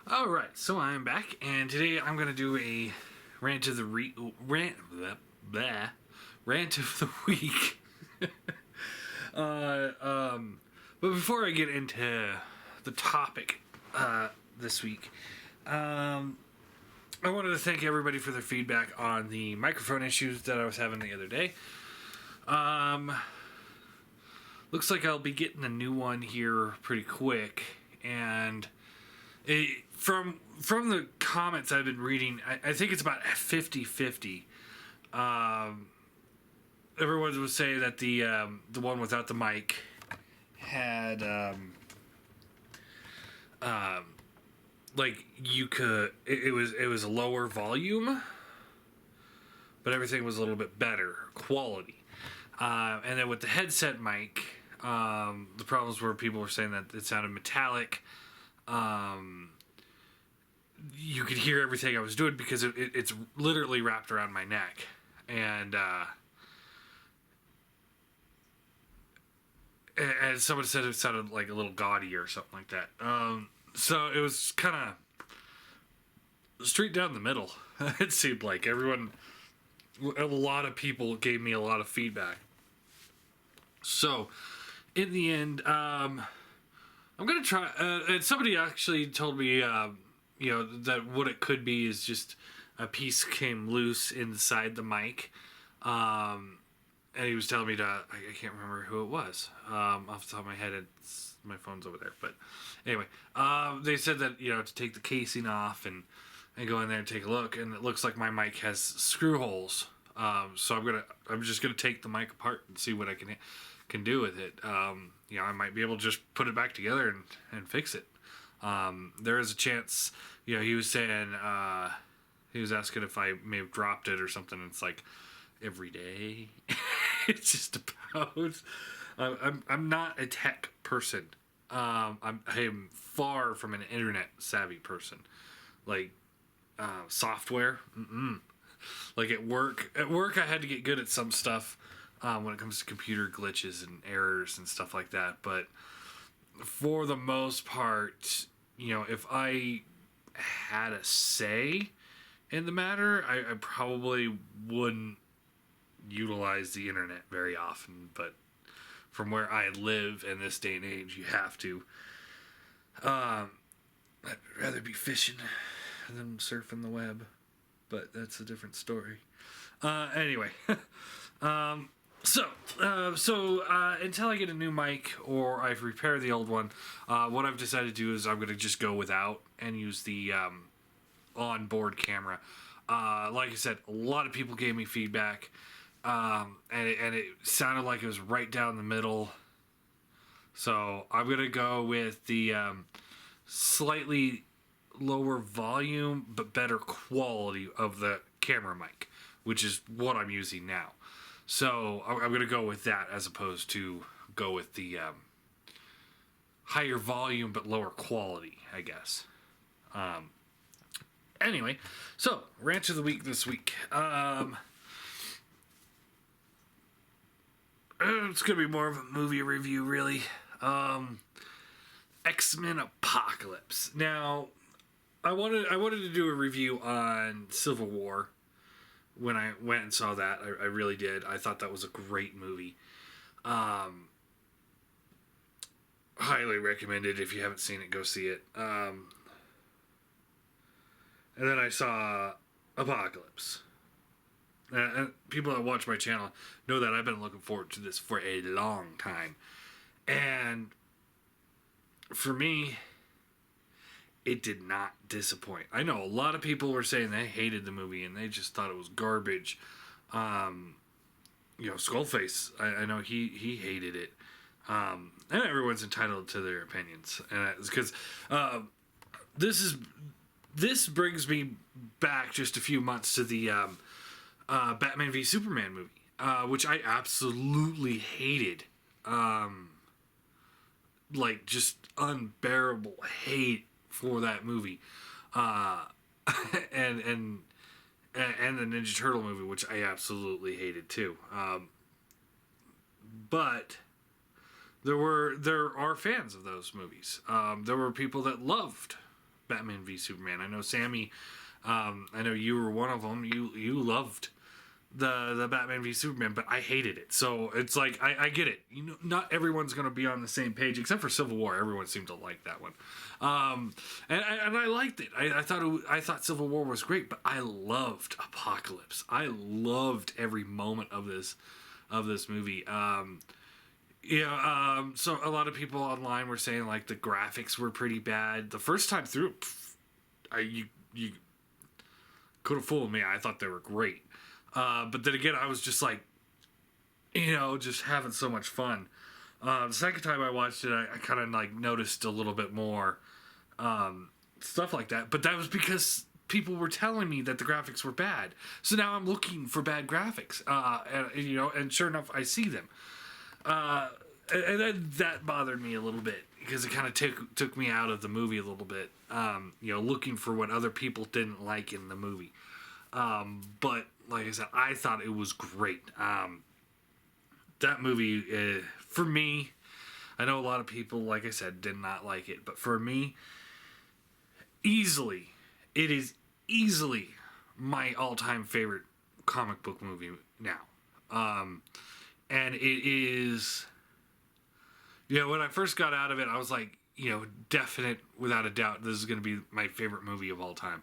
All right, so I'm back, and today I'm gonna do a rant of the rant of the week. uh, um, but before I get into the topic this week, I wanted to thank everybody for their feedback on the microphone issues that I was having the other day. Looks like I'll be getting a new one here pretty quick, and from the comments I've been reading, I think it's about 50-50. Everyone was saying that the one without the mic had like you could it was a lower volume, but everything was a little bit better quality. And then with the headset mic, the problems were people were saying that it sounded metallic. You could hear everything I was doing because it's literally wrapped around my neck, and someone said it sounded like a little gaudy or something like that. So it was kind of straight down the middle. It seemed like a lot of people gave me a lot of feedback. So in the end, I'm gonna try. And somebody actually told me, that what it could be is just a piece came loose inside the mic. And he was telling me I can't remember who it was. Off the top of my head, my phone's over there. But anyway, they said that, to take the casing off and go in there and take a look. And it looks like my mic has screw holes. So I'm just gonna take the mic apart and see what I can do with it. I might be able to just put it back together and fix it. There is a chance, he was saying, he was asking if I may have dropped it or something. It's like every day. It's just about, I'm not a tech person. I am far from an internet savvy person. Like, software. Like at work, I had to get good at some stuff, when it comes to computer glitches and errors and stuff like that. But for the most part, if I had a say in the matter, I probably wouldn't utilize the internet very often. But from where I live in this day and age, you have to. I'd rather be fishing than surfing the web, but that's a different story. Anyway, So until I get a new mic or I've repaired the old one, what I've decided to do is I'm going to just go without and use the onboard camera. Like I said, a lot of people gave me feedback, and it sounded like it was right down the middle. So I'm going to go with the slightly lower volume but better quality of the camera mic, which is what I'm using now. So I'm going to go with that as opposed to go with the higher volume but lower quality, I guess. Anyway, so rant of the week this week. It's going to be more of a movie review, really. X-Men Apocalypse. Now, I wanted to do a review on Civil War. When I went and saw that, I really did. I thought that was a great movie. Highly recommended. If you haven't seen it, go see it. And then I saw Apocalypse. And people that watch my channel know that I've been looking forward to this for a long time. And for me, it did not disappoint. I know a lot of people were saying they hated the movie and they just thought it was garbage. Skullface, I know he hated it. And everyone's entitled to their opinions. And it's because this brings me back just a few months to the Batman v Superman movie, which I absolutely hated. Like just unbearable hate for that movie, and the Ninja Turtle movie, which I absolutely hated too. But there are fans of those movies. There were people that loved Batman v Superman. I know Sammy. I know you were one of them. You loved the Batman v Superman, but I hated it. So it's like I get it. You know, not everyone's gonna be on the same page, except for Civil War. Everyone seemed to like that one, and I liked it. I thought Civil War was great, but I loved Apocalypse. I loved every moment of this movie. So a lot of people online were saying like the graphics were pretty bad. The first time through, you could have fooled me. I thought they were great. But then again, I was just like, just having so much fun. The second time I watched it, I kind of like noticed a little bit more stuff like that. But that was because people were telling me that the graphics were bad. So now I'm looking for bad graphics. And sure enough, I see them. And then that bothered me a little bit because it kind of took me out of the movie a little bit. Looking for what other people didn't like in the movie. But like I said, I thought it was great. That movie, for me, I know a lot of people, like I said, did not like it. But for me, it is easily my all-time favorite comic book movie now. And it is, when I first got out of it, I was like, definite, without a doubt, this is going to be my favorite movie of all time.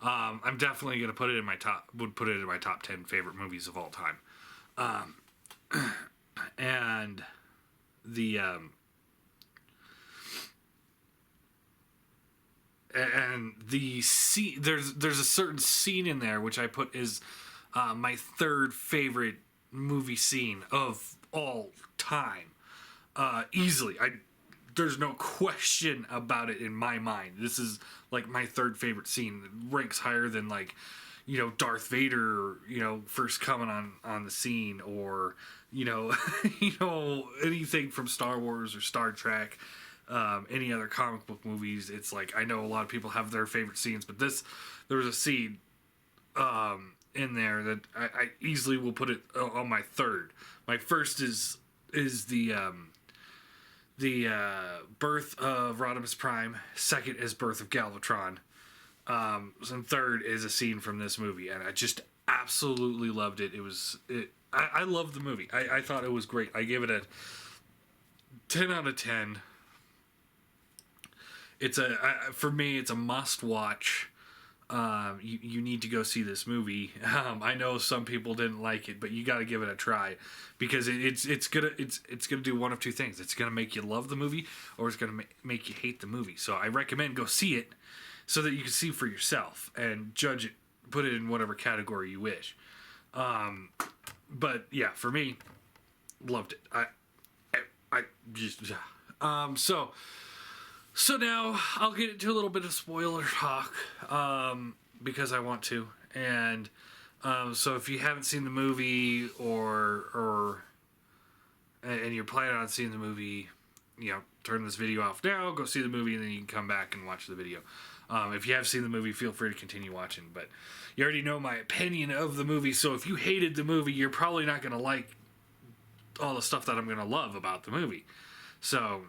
I'm definitely going to put it in my top 10 favorite movies of all time. And the, scene, there's a certain scene in there which I put as my third favorite movie scene of all time. Easily. There's no question about it in my mind. This is like my third favorite scene. It ranks higher than like, Darth Vader, first coming on the scene, or, anything from Star Wars or Star Trek, any other comic book movies. It's like, I know a lot of people have their favorite scenes, but there was a scene, in there that I easily will put it on my third. My first is the birth of Rodimus Prime. Second is birth of Galvatron. And third is a scene from this movie, and I just absolutely loved it. I loved the movie. I thought it was great. I gave it a 10 out of 10. For me, it's a must watch. You need to go see this movie. I know some people didn't like it, but you got to give it a try, because it's gonna do one of two things. It's gonna make you love the movie, or it's gonna make you hate the movie. So I recommend go see it, so that you can see for yourself and judge it, put it in whatever category you wish. But yeah, for me, loved it. I just So now I'll get into a little bit of spoiler talk, because I want to. And so if you haven't seen the movie, and you're planning on seeing the movie, turn this video off now, go see the movie, and then you can come back and watch the video. If you have seen the movie, feel free to continue watching. But you already know my opinion of the movie, so if you hated the movie, you're probably not going to like all the stuff that I'm going to love about the movie. So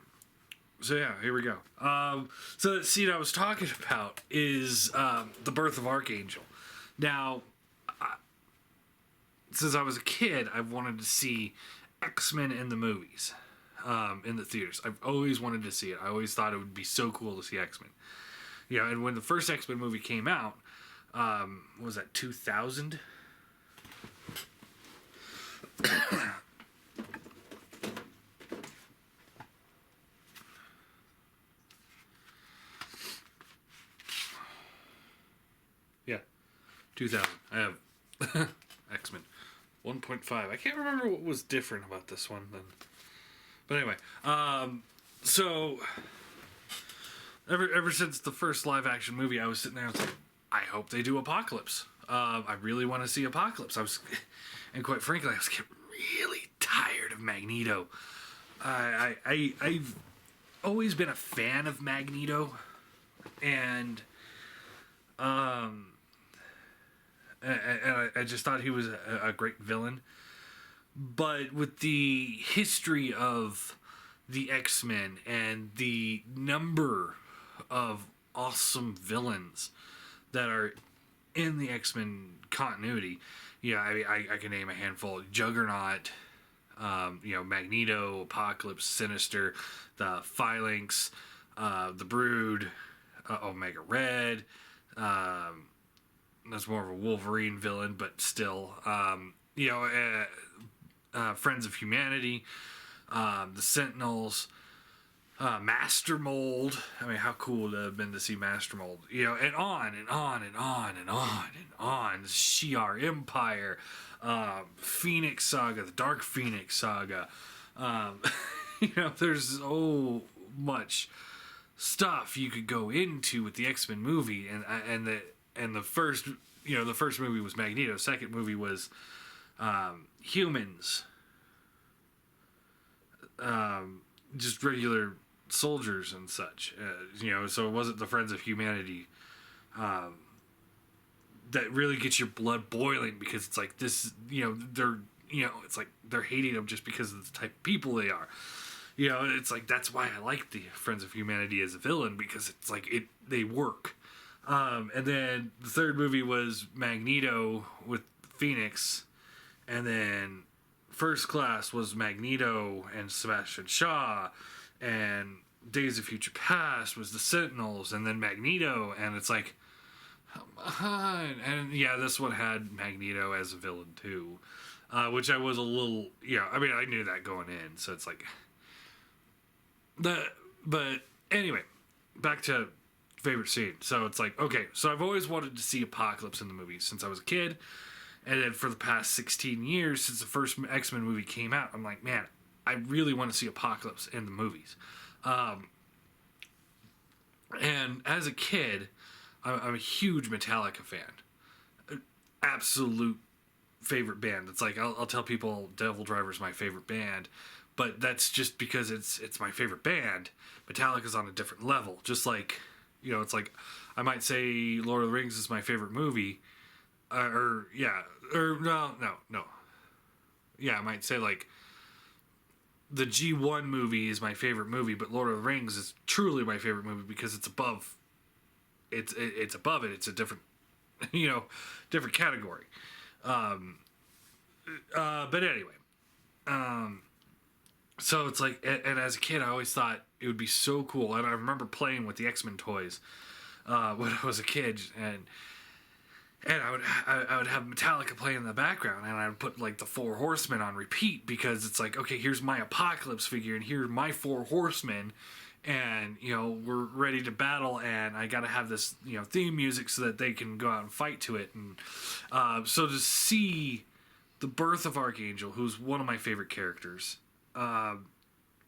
yeah, here we go. So the scene I was talking about is the birth of Archangel. Now, since I was a kid, I've wanted to see X-Men in the movies, in the theaters. I've always wanted to see it. I always thought it would be so cool to see X-Men. And when the first X-Men movie came out, what was that, 2000? Yeah, 2000. I have X-Men 1.5. I can't remember what was different about this one then. But anyway, so ever since the first live action movie, I was sitting there and was like, I hope they do Apocalypse. I really want to see Apocalypse. And quite frankly, I was getting really tired of Magneto. I've always been a fan of Magneto, and I just thought he was a great villain. But with the history of the X-Men and the number of awesome villains that are in the X-Men continuity. Yeah, I can name a handful: Juggernaut, Magneto, Apocalypse, Sinister, the Phalanx, the Brood, Omega Red. That's more of a Wolverine villain, but still, Friends of Humanity, the Sentinels, Master Mold. I mean, how cool would it have been to see Master Mold? And on and on and on and on and on. The Shi'ar Empire, Phoenix Saga, the Dark Phoenix Saga. There's so much stuff you could go into with the X-Men movie, and the first movie was Magneto. Second movie was humans, just regular soldiers and such. So it wasn't the Friends of Humanity that really gets your blood boiling, because it's like this. It's like they're hating them just because of the type of people they are. It's like that's why I like the Friends of Humanity as a villain, because it's like they work. And then the third movie was Magneto with Phoenix, and then First Class was Magneto and Sebastian Shaw, and Days of Future Past was the Sentinels, and then Magneto, and it's like, and yeah, this one had Magneto as a villain too, which I was a little, I knew that going in, so it's like, but anyway, back to favorite scene. So it's like, okay, so I've always wanted to see Apocalypse in the movies since I was a kid, and then for the past 16 years since the first X-Men movie came out, I'm like, man, I really want to see Apocalypse in the movies. And as a kid, I'm a huge Metallica fan. Absolute favorite band. It's like I'll tell people Devil Driver's my favorite band, but that's just because it's my favorite band. Metallica's on a different level. Just like, it's like I might say Lord of the Rings is my favorite movie, no. Yeah, I might say like the G1 movie is my favorite movie, but Lord of the Rings is truly my favorite movie because it's above. It's above it. It's a different, different category. But anyway, so it's like, and as a kid, I always thought it would be so cool. And I remember playing with the X-Men toys when I was a kid, and I would have Metallica playing in the background, and I would put like the Four Horsemen on repeat, because it's like, okay, here's my Apocalypse figure, and here's my Four Horsemen, and we're ready to battle, and I got to have this theme music so that they can go out and fight to it, and so to see the birth of Archangel, who's one of my favorite characters,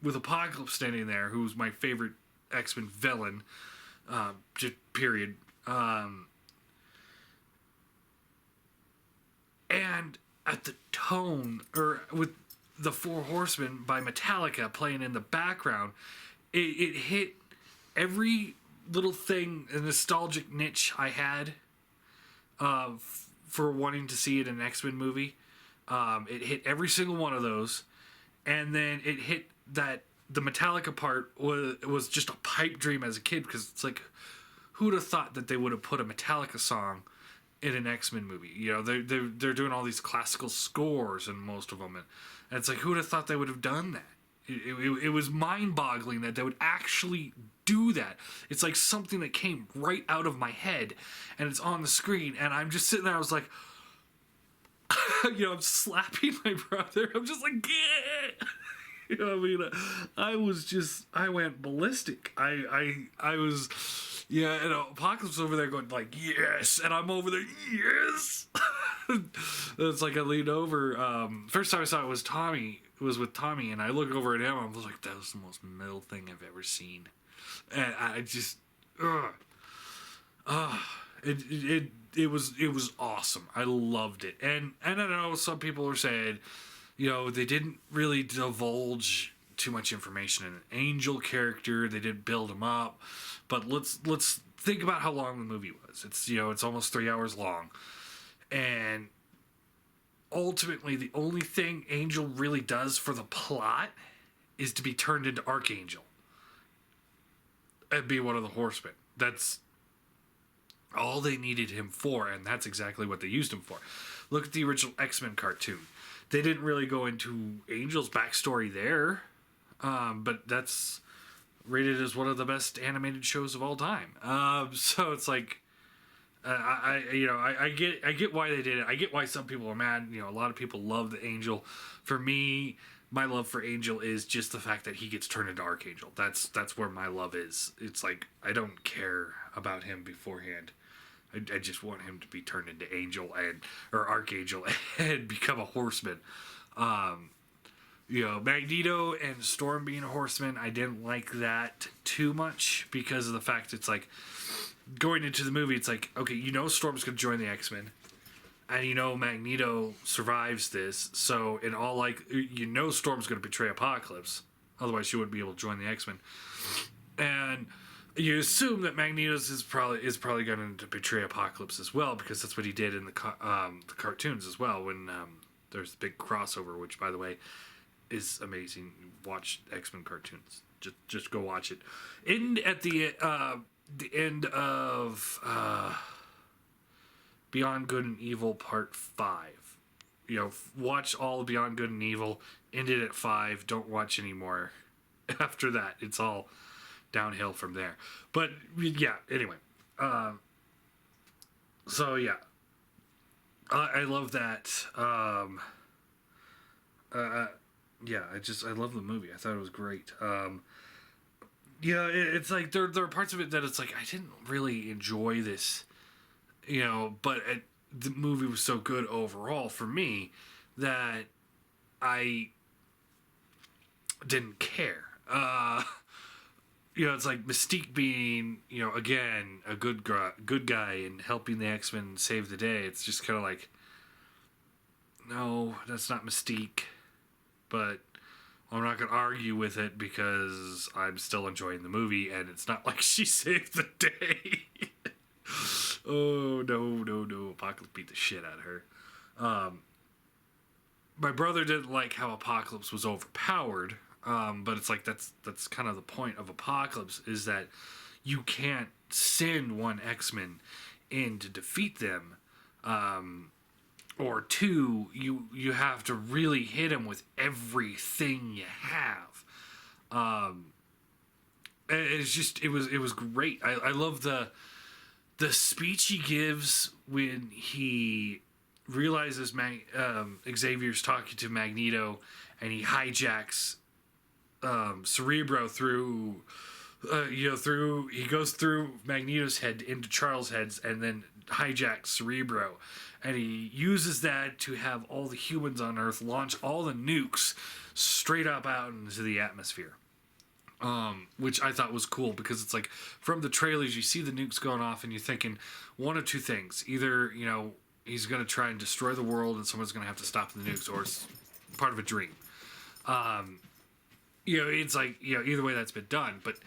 with Apocalypse standing there, who's my favorite X-Men villain, just period. And at the tone, or with the Four Horsemen by Metallica playing in the background, it hit every little thing, a nostalgic niche I had for wanting to see it in an X-Men movie. It hit every single one of those, and then it hit that the Metallica part was just a pipe dream as a kid, because it's like, who would have thought that they would have put a Metallica song in an X-Men movie? They're doing all these classical scores in most of them, and it's like, who would have thought they would have done that? It was mind-boggling that they would actually do that. It's like something that came right out of my head, and it's on the screen, and I'm just sitting there, I was like, I'm slapping my brother. I'm just like, yeah. I went ballistic. I was, and Apocalypse over there going like, yes, and I'm over there, yes. It's like I leaned over. First time I saw it was Tommy. It was with Tommy, and I look over at him. I was like, that was the most metal thing I've ever seen, and I just, it was awesome. I loved it, and I know some people are saying, they didn't really divulge too much information in an Angel character. They didn't build him up, but let's think about how long the movie was. It's almost 3 hours long, and ultimately the only thing Angel really does for the plot is to be turned into Archangel and be one of the Horsemen. that's all they needed him for, and that's exactly what they used him for. Look at the original X-Men cartoon. They didn't really go into Angel's backstory there, but that's rated as one of the best animated shows of all time. So it's like, I get why they did it. I get why some people are mad. A lot of people love the Angel. For me, my love for Angel is just the fact that he gets turned into Archangel. That's where my love is. It's like, I don't care about him beforehand. I just want him to be turned into Angel or Archangel and become a horseman. Magneto and Storm being a horseman, I didn't like that too much because of the fact it's like, going into the movie, it's like, okay, Storm's going to join the X-Men, and Magneto survives this, so in all Storm's going to betray Apocalypse, otherwise she wouldn't be able to join the X-Men, and you assume that Magneto's is probably going to betray Apocalypse as well, because that's what he did in the cartoons as well, when there's the big crossover, which, by the way, is amazing. Watch X-Men cartoons. Just go watch it. At the end of Beyond Good and Evil Part 5. Watch all of Beyond Good and Evil. Ended at 5. Don't watch anymore. After that, it's all downhill from there. But, yeah, anyway. So, yeah. I love that. Yeah, I love the movie. I thought it was great. It's like there are parts of it that it's like I didn't really enjoy this, but the movie was so good overall for me that I didn't care. It's like Mystique being, again, a good guy and helping the X-Men save the day. It's just kind of like, no, that's not Mystique. But I'm not going to argue with it because I'm still enjoying the movie, and it's not like she saved the day. Oh, no. Apocalypse beat the shit out of her. My brother didn't like how Apocalypse was overpowered, but it's like that's kind of the point of Apocalypse, is that you can't send one X-Men in to defeat them. Or two, you have to really hit him with everything you have. It was great. I love the speech he gives when he realizes Xavier's talking to Magneto, and he hijacks Cerebro through he goes through Magneto's head into Charles' heads, and then hijacks Cerebro. And he uses that to have all the humans on Earth launch all the nukes straight up out into the atmosphere. Which I thought was cool, because it's like, from the trailers, you see the nukes going off and you're thinking one of two things. Either, he's going to try and destroy the world and someone's going to have to stop the nukes, or it's part of a dream. It's like, either way that's been done. But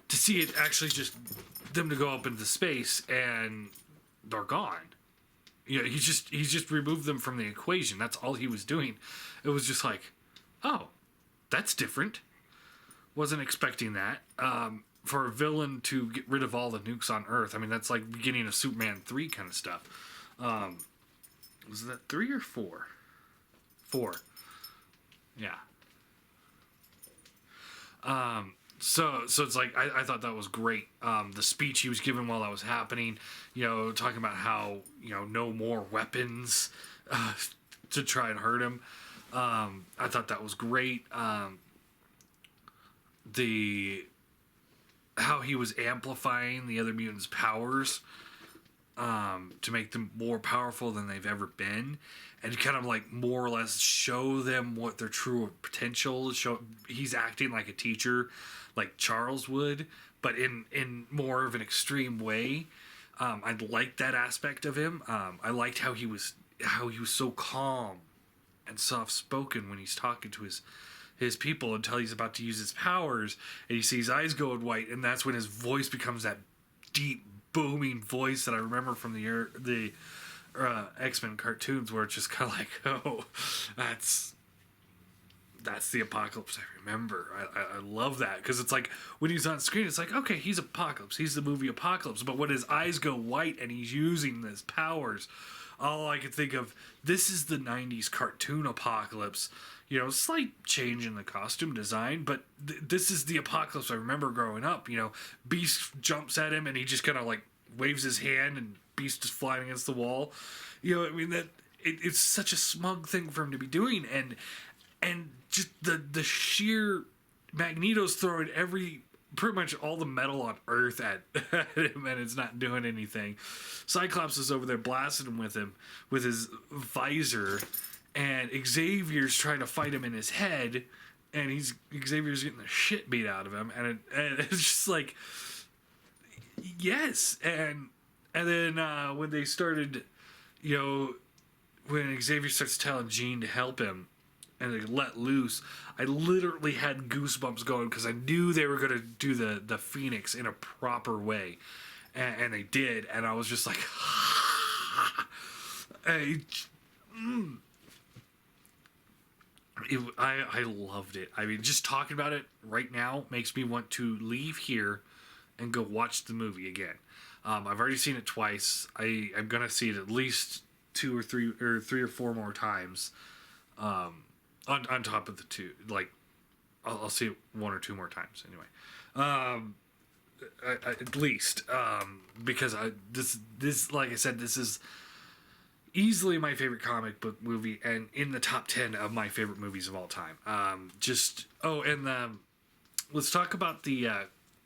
to see it actually just them to go up into space and they're gone. He's just removed them from the equation. That's all he was doing. It was just like, oh, that's different. Wasn't expecting that. For a villain to get rid of all the nukes on Earth, I mean, that's like beginning of Superman 3 kind of stuff. Was that 3 or 4? 4. Yeah. So it's like, I thought that was great. The speech he was giving while that was happening, talking about how, no more weapons to try and hurt him. I thought that was great. How he was amplifying the other mutants' powers to make them more powerful than they've ever been, and kind of like more or less show them what their true potential is. He's acting like a teacher, like Charles would, but in more of an extreme way. I liked that aspect of him. I liked how he was so calm and soft spoken when he's talking to his people until he's about to use his powers, and you see his eyes going white, and that's when his voice becomes that deep booming voice that I remember from the X-Men cartoons, where it's just kind of like, oh, that's the Apocalypse I remember. I love that because it's like when he's on screen, it's like, okay, he's Apocalypse, he's the movie Apocalypse, but when his eyes go white and he's using his powers, all I could think of, this is the 90s cartoon Apocalypse. You know, slight change in the costume design, but this is the Apocalypse I remember growing up. You know, Beast jumps at him and he just kind of like waves his hand and Beast is flying against the wall. You know, I mean, it's such a smug thing for him to be doing, and just the sheer Magneto's throwing pretty much all the metal on Earth at him, and it's not doing anything. Cyclops is over there blasting him with his visor, and Xavier's trying to fight him in his head, and Xavier's getting the shit beat out of him, and it's just like, yes, and then when they started, you know, when Xavier starts telling Jean to help him, and they let loose, I literally had goosebumps going because I knew they were going to do the Phoenix in a proper way, and they did, and I was just like, I loved it. I mean, just talking about it right now makes me want to leave here and go watch the movie again. I've already seen it twice. I'm gonna see it at least two or three or four more times. On top of the two, like I'll see it one or two more times anyway. At least because this like I said, this is easily my favorite comic book movie and in the top 10 of my favorite movies of all time. Let's talk about the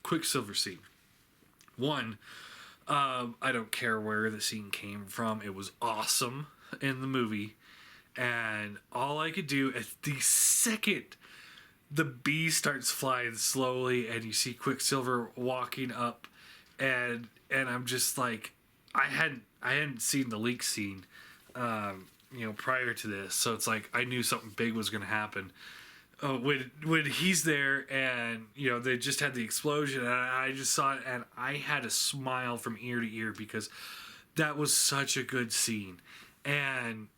Quicksilver scene. One, I don't care where the scene came from. It was awesome in the movie. And all I could do is the second the bee starts flying slowly and you see Quicksilver walking up and I'm just like, I hadn't seen the leak scene, prior to this. So it's like, I knew something big was going to happen. When he's there and, you know, they just had the explosion and I just saw it and I had a smile from ear to ear because that was such a good scene. And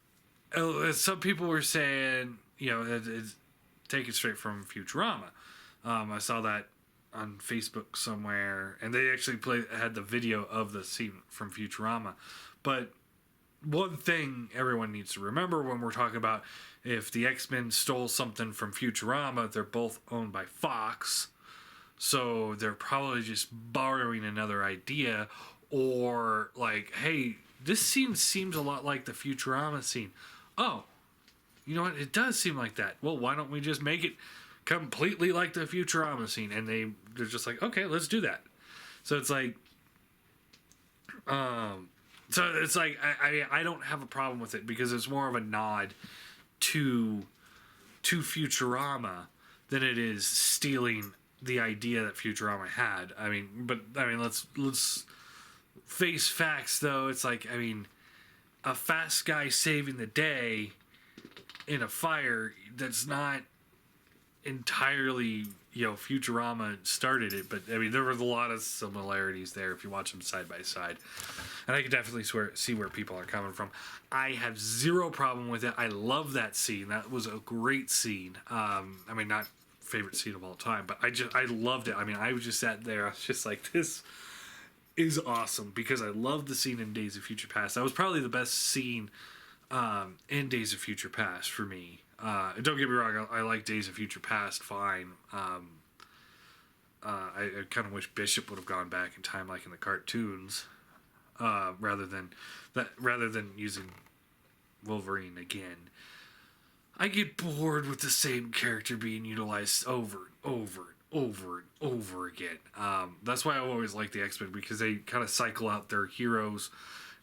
some people were saying, you know, it's taken straight from Futurama. I saw that on Facebook somewhere, and they actually had the video of the scene from Futurama. But one thing everyone needs to remember when we're talking about if the X-Men stole something from Futurama, they're both owned by Fox, so they're probably just borrowing another idea, or like, hey, this scene seems a lot like the Futurama scene. Oh, you know what? It does seem like that. Well, why don't we just make it completely like the Futurama scene? And they're just like, okay, let's do that. So it's like, I don't have a problem with it because it's more of a nod to Futurama than it is stealing the idea that Futurama had. Let's face facts though. It's like, a fast guy saving the day in a fire, that's not entirely, Futurama started it, but there were a lot of similarities there if you watch them side by side. And I can definitely see where people are coming from. I have zero problem with it. I love that scene. That was a great scene. Not favorite scene of all time, but I loved it. I was just sat there. I was just like, this is awesome because I love the scene in Days of Future Past. That was probably the best scene in Days of Future Past for me. Don't get me wrong, I like Days of Future Past fine. I kind of wish Bishop would have gone back in time like in the cartoons, rather than using Wolverine again. I get bored with the same character being utilized over and over again. That's why I always like the X-Men, because they kind of cycle out their heroes,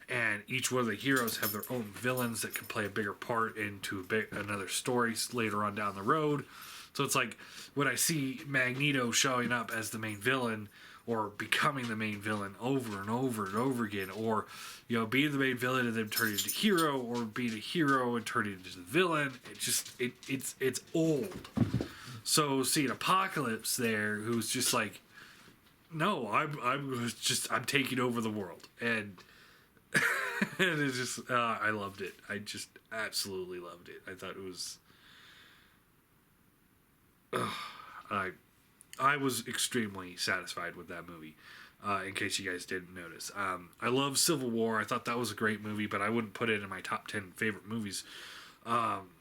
and each one of the heroes have their own villains that can play a bigger part into another story later on down the road. So it's like when I see Magneto showing up as the main villain or becoming the main villain over and over and over again, or being the main villain and then turning into hero, or being a hero and turning into the villain, it's old. So seeing Apocalypse there, who's just like, no, I'm taking over the world, and and it's just I loved it. I just absolutely loved it. I thought it was I I was extremely satisfied with that movie. In case you guys didn't notice, I love Civil War. I thought that was a great movie, but I wouldn't put it in my top 10 favorite movies. Um,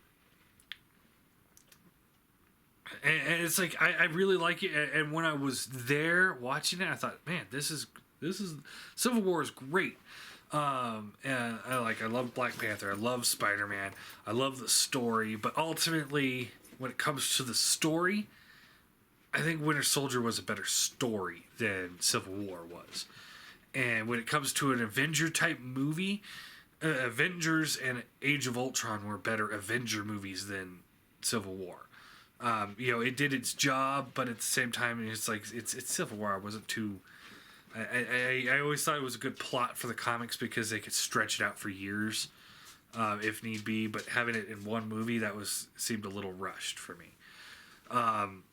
and it's like I really like it. And when I was there watching it, I thought, man, this is Civil War is great. And I love Black Panther. I love Spider-Man. I love the story, but ultimately, when it comes to the story, I think Winter Soldier was a better story than Civil War was. And when it comes to an Avenger type movie, Avengers and Age of Ultron were better Avenger movies than Civil War. It did its job, but at the same time, it's Civil War. I wasn't too. I always thought it was a good plot for the comics because they could stretch it out for years, if need be. But having it in one movie seemed a little rushed for me.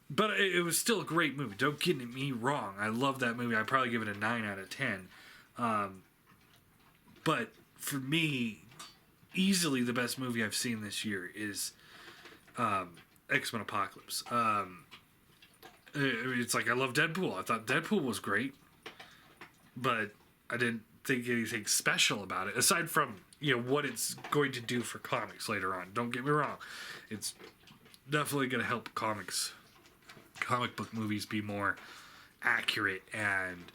But it was still a great movie. Don't get me wrong. I love that movie. I'd probably give it a 9 out of 10. But for me, easily the best movie I've seen this year is X-Men Apocalypse. It's like I love Deadpool. I thought Deadpool was great, but I didn't think anything special about it aside from what it's going to do for comics later on. Don't get me wrong. It's definitely going to help comic book movies be more accurate and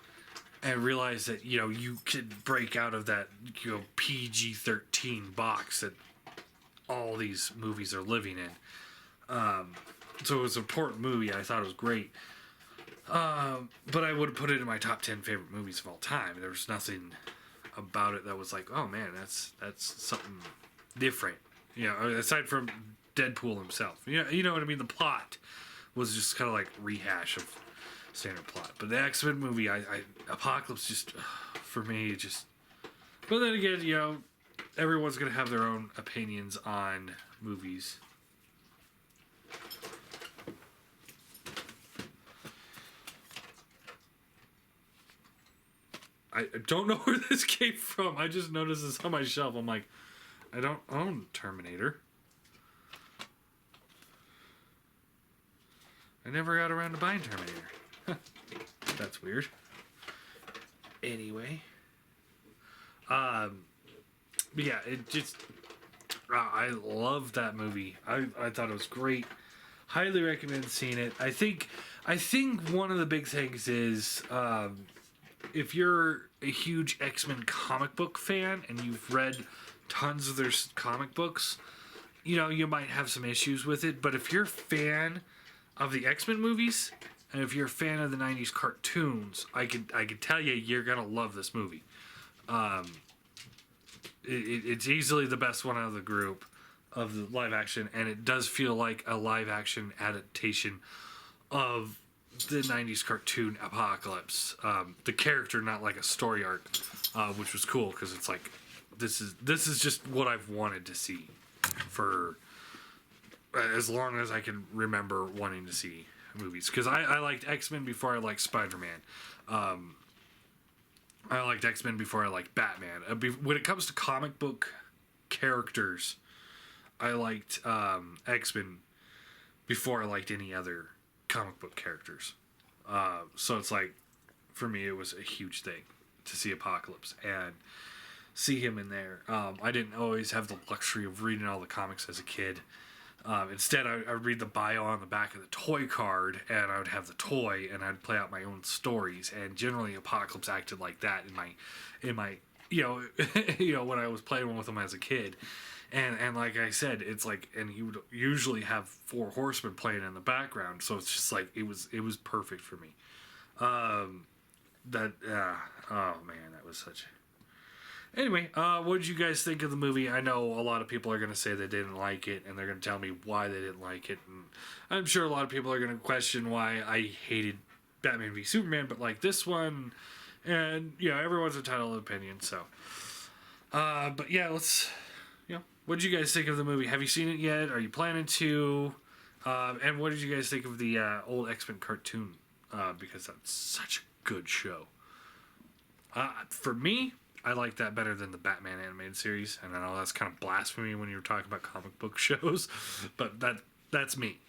realize that you can break out of that PG-13 box that all these movies are living in. So it was an important movie. I thought it was great. But I would put it in my top 10 favorite movies of all time. There was nothing about it that was like, oh man, that's something different. Aside from Deadpool himself. You know what I mean? The plot was just kind of like rehash of standard plot. But the X-Men movie, Apocalypse just, for me, just... But then again, everyone's going to have their own opinions on movies. I don't know where this came from. I just noticed this on my shelf. I'm like, I don't own Terminator. I never got around to buying Terminator. That's weird. Anyway. But yeah, it just... I love that movie. I thought it was great. Highly recommend seeing it. I think one of the big things is... if you're a huge X-Men comic book fan and you've read tons of their comic books, you might have some issues with it. But if you're a fan of the X-Men movies and if you're a fan of the 90s cartoons, I could tell you're going to love this movie. It's easily the best one out of the group of the live action, and it does feel like a live action adaptation of the 90s cartoon Apocalypse. The character, not like a story arc, which was cool because it's like this is just what I've wanted to see for as long as I can remember wanting to see movies. Because I liked X-Men before I liked Spider-Man. I liked X-Men before I liked Batman. When it comes to comic book characters, I liked X-Men before I liked any other comic book characters. So it's like, for me, it was a huge thing to see Apocalypse and see him in there. I didn't always have the luxury of reading all the comics as a kid. Instead, I would read the bio on the back of the toy card, and I would have the toy, and I'd play out my own stories. And generally, Apocalypse acted like that in my when I was playing with him as a kid. And like I said, it's like, and he would usually have Four Horsemen playing in the background, so it's just like it was perfect for me. Oh man, that was such. Anyway, what did you guys think of the movie? I know a lot of people are going to say they didn't like it, and they're going to tell me why they didn't like it. And I'm sure a lot of people are going to question why I hated Batman v Superman, but like this one, and everyone's entitled to opinion. So, but yeah, let's. What did you guys think of the movie? Have you seen it yet? Are you planning to? And what did you guys think of the old X-Men cartoon? Because that's such a good show. For me, I like that better than the Batman animated series. And I know that's kind of blasphemy when you're talking about comic book shows, but that's me.